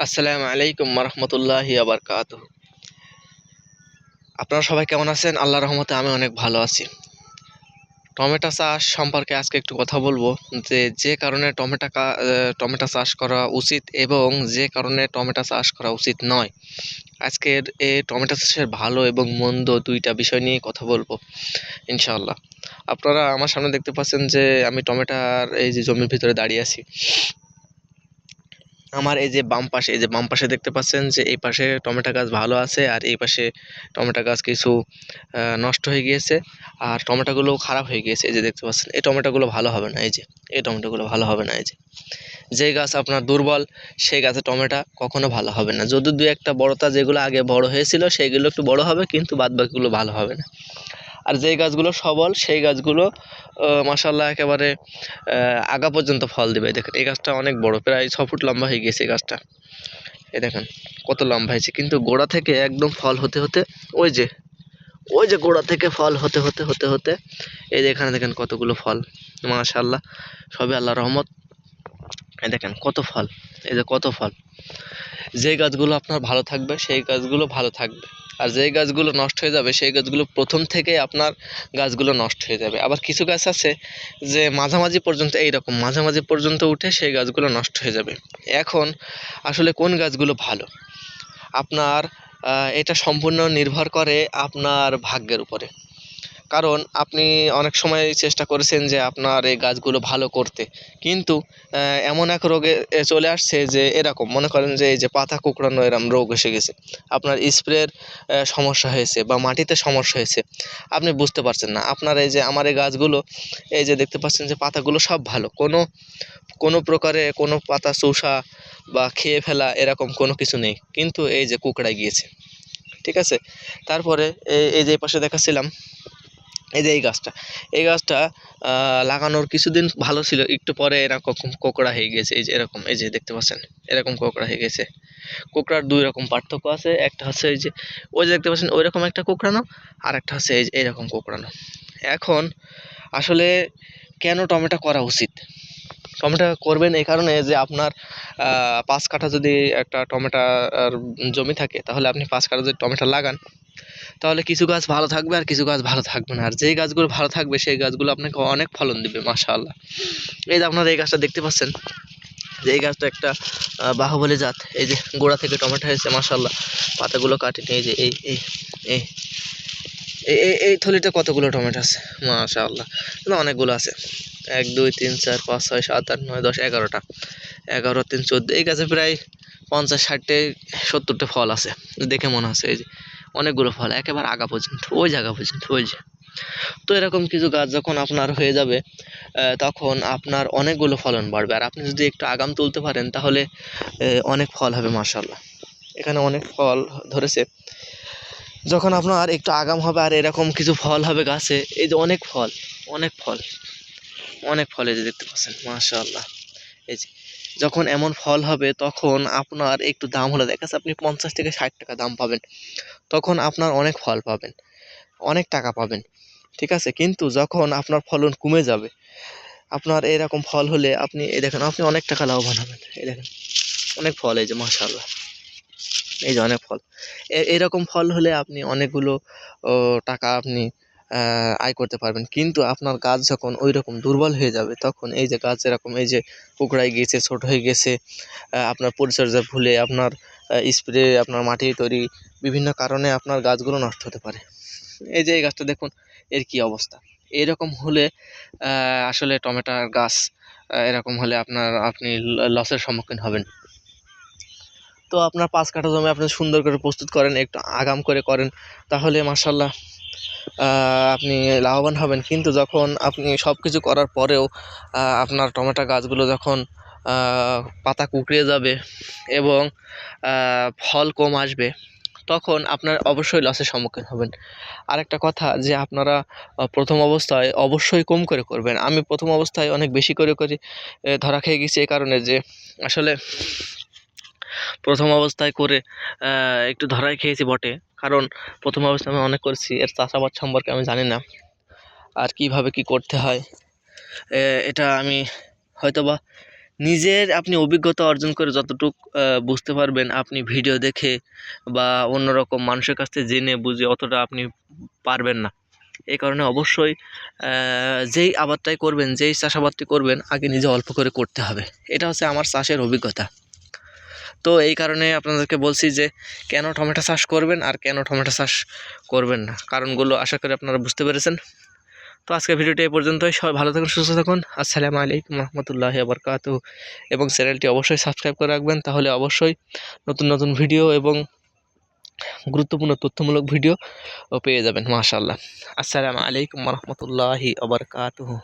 আসসালামু আলাইকুম রহমতুল্লাহি আবরকাতুহ। আপনারা সবাই কেমন আছেন? আল্লাহর রহমতে আমি অনেক ভালো আছি। টমেটো চাষ সম্পর্কে আজকে একটু কথা বলবো, যে কারণে টমেটো চাষ করা উচিত এবং যে কারণে টমেটো চাষ করা উচিত নয়। আজকের এই টমেটো চাষের ভালো এবং মন্দ দুইটা বিষয় নিয়ে কথা বলবো ইনশাআল্লাহ। আপনারা আমার সামনে দেখতে পাচ্ছেন যে আমি টমেটোর এই যে জমির ভিতরে দাঁড়িয়ে আছি। আমার এই যে বাম পাশে দেখতে পাচ্ছেন যে এই পাশে টমেটো গাছ ভালো আছে, আর এই পাশে টমেটো গাছ কিছু নষ্ট হয়ে গিয়েছে, আর টমেটোগুলো খারাপ হয়ে গিয়েছে। এই যে দেখতে পাচ্ছেন এই টমেটোগুলো ভালো হবে না। এই টমেটোগুলো ভালো হবে না। যে গাছ আপনার দুর্বল সেই গাছে টমেটো কখনো ভালো হবে না। যদি দু একটা বড়তা যেগুলো আগে বড় হয়েছিল সেইগুলো একটু বড় হবে, কিন্তু বাদ বাকিগুলো ভালো হবে না। আর যেই গাছগুলো সবল সেই গাছগুলো মাশাআল্লাহ একেবারে আগা পর্যন্ত ফল দেবে। দেখেন এই গাছটা অনেক বড়, প্রায় 6 ফুট লম্বা হয়ে গেছে এই গাছটা। এই দেখেন কত লম্বা হয়েছে, কিন্তু গোড়া থেকে একদম ফল হতে হতে ওই যে গোড়া থেকে ফল হতে হতে হতে হতে এই যে এখানে দেখেন কতগুলো ফল, মাশাআল্লাহ, সবই আল্লাহর রহমত। এই দেখেন কত ফল, এই যে কত ফল। যে গাছগুলো আপনার ভালো থাকবে সেই গাছগুলো ভালো থাকবে, আর যেই গাছগুলো নষ্ট হয়ে যাবে সেই গাছগুলো প্রথম থেকেই আপনার গাছগুলো নষ্ট হয়ে যাবে। আবার কিছু গাছ আছে যে মাঝামাঝি পর্যন্ত মাঝামাঝি পর্যন্ত উঠে সেই গাছগুলো নষ্ট হয়ে যাবে। এখন আসলে কোন গাছগুলো ভালো, আপনার এটা সম্পূর্ণ নির্ভর করে আপনার ভাগ্যের উপরে। কারণ আপনি অনেক সময় চেষ্টা করেছেন যে আপনার এই গাছগুলো ভালো করতে, কিন্তু এমন এক রোগে চলে আসছে যে এরকম মনে করেন যে এই যে পাতা কুঁকড়ানো এরম রোগ এসে গেছে, আপনার স্প্রের সমস্যা হয়েছে বা মাটিতে সমস্যা হয়েছে, আপনি বুঝতে পারছেন না। আপনার এই যে আমার এই গাছগুলো এই যে দেখতে পাচ্ছেন যে পাতাগুলো সব ভালো, কোনো প্রকারে কোনো পাতা চোষা বা খেয়ে ফেলা এরকম কোনো কিছু নেই, কিন্তু এই যে কুঁকড়ায় গিয়েছে। ঠিক আছে, তারপরে এই যে পাশে দেখাচ্ছিলাম এই গাছটা লাগানোর কিছুদিন ভালো ছিল, একটু পরে এরকম কোঁকড়া হয়ে গেছে। এই যে এরকম, এই যে দেখতে পাচ্ছেন এরকম কোঁকড়া হয়ে গেছে। কোঁকড়ার দুই রকম পার্থক্য আছে, একটা হচ্ছে এই যে ওই যে দেখতে পাচ্ছেন ওই রকম একটা কোঁকড়ানো, আর একটা হচ্ছে এই যে এইরকম কোঁকড়ানো। এখন আসলে কেন টমেটো করা উচিত? টমেটো করবেন এই কারণে যে আপনার 5 কাঠা যদি একটা টমেটোর জমি থাকে, তাহলে আপনি 5 কাঠা যদি টমেটো লাগান, তাহলে কিছু গাছ ভালো থাকবে আর কিছু গাছ ভালো থাকবে না। আর যেই গাছগুলো ভালো থাকবে সেই গাছগুলো আপনাকে অনেক ফলন দিবে মাশাআল্লাহ। এই যে আপনারা এই গাছটা দেখতে পাচ্ছেন যে এই গাছটা একটা বাহুবলী জাত। এই যে গোড়া থেকে টমেটো হয়েছে মাশাআল্লাহ, পাতাগুলো কাটেনি। এই যে এই এই এই এই এই থলিতে কতগুলো টমেটো আছে মাশাআল্লাহ, অনেকগুলো আছে। 1 2 3 4 5 6 7 8 9 10 11টা, 11 3 14। এই গাছে প্রায় 50 60 70টা ফল আছে দেখে মনে হচ্ছে। এই যে অনেকগুলো ফল একেবারে আগা পর্যন্ত, ওই জায়গা পর্যন্ত, ওই যে। তো এরকম কিছু গাছ যখন আপনার হয়ে যাবে তখন আপনার অনেকগুলো ফলন বাড়বে, আর আপনি যদি একটু আগাম তুলতে পারেন তাহলে অনেক ফল হবে মাশাআল্লাহ। এখানে অনেক ফল ধরেছে। যখন আপনার একটু আগাম হবে আর এরকম কিছু ফল হবে গাছে, এই যে অনেক ফল, অনেক ফল, অনেক ফল, এই যে দেখতে পাচ্ছেন মাশাআল্লাহ। এই যে যখন এমন ফল হবে তখন আপনার একটু দাম হলে দেখা যাচ্ছে আপনি 50 থেকে 60 টাকা দাম পাবেন, তখন আপনার অনেক ফল পাবেন, অনেক টাকা পাবেন। ঠিক আছে, কিন্তু যখন আপনার ফলন কমে যাবে, আপনার এরকম ফল হলে আপনি এই দেখেন আপনি অনেক টাকা লাভবান হবেন। এই দেখেন অনেক ফল, এই যে মাশাআল্লাহ, এই যে অনেক ফল। এরকম ফল হলে আপনি অনেকগুলো টাকা আপনি আয় করতে পারবেন। কিন্তু আপনার গাছ যখন ওই রকম দুর্বল হয়ে যাবে, তখন এই যে গাছ এরকম এই যে কুঁকড়ায় গিয়েছে, ছোট হয়ে গেছে, আপনার পরিচর্যা ভুলে আপনার স্প্রে, আপনার মাটি তৈরি, বিভিন্ন কারণে আপনার গাছগুলো নষ্ট হতে পারে। এই যে এই গাছটা দেখুন এর কি অবস্থা। এরকম হলে আসলে টমেটোর গাছ এরকম হলে আপনি লসের সম্মুখীন হবেন। তো আপনার 5 কাঠা জমি আপনি সুন্দর করে প্রস্তুত করেন, একটু আগাম করে করেন, তাহলে মাশাআল্লাহ আপনি লাভবান হবেন। কিন্তু যখন আপনি সব কিছু করার পরেও আপনার টমেটো গাছগুলো যখন পাতা কুঁকড়িয়ে যাবে এবং ফল কম আসবে, তখন আপনার অবশ্যই লসের সম্মুখীন হবেন। আরেকটা কথা যে আপনারা প্রথম অবস্থায় অবশ্যই কম করে করবেন। আমি প্রথম অবস্থায় অনেক বেশি করে ধরা খেয়ে গেছি, এই কারণে যে আসলে প্রথম অবস্থায় করে একটু ধরাই খেয়েছি বটে। কারণ প্রথম অবস্থায় আমি অনেক করেছি, এর চাষাবাদ সম্পর্কে আমি জানি না, আর কিভাবে কি করতে হয় এটা আমি হয়তোবা নিজের আপনি অভিজ্ঞতা অর্জন করে যতটুক বুঝতে পারবেন, আপনি ভিডিও দেখে বা অন্যরকম মানুষের কাছ থেকে জেনে বুঝে অতটা আপনি পারবেন না। এই কারণে অবশ্যই যেই আবাদটাই করবেন, যেই চাষাবাদটি করবেন, আগে নিজে অল্প করে করতে হবে। এটা হচ্ছে আমার চাষের অভিজ্ঞতা। তো এই কারণে আপনাদেরকে বলছি যে কেন টমেটো চাষ করবেন আর কেন টমেটো চাষ করবেন না, কারণগুলো আশা করি আপনারা বুঝতে পেরেছেন। তো আজকের ভিডিওটি এই পর্যন্তই। সবাই ভালো থাকুন, সুস্থ থাকুন। আসসালামু আলাইকুম রহমতুল্লাহি ওয়া বারাকাতুহু। এবং চ্যানেলটি অবশ্যই সাবস্ক্রাইব করে রাখবেন, তাহলে অবশ্যই নতুন নতুন ভিডিও এবং গুরুত্বপূর্ণ তথ্যমূলক ভিডিও পেয়ে যাবেন। মাশাআল্লাহ। আসসালামু আলাইকুম রহমতুল্লাহি ওয়া বারাকাতুহু।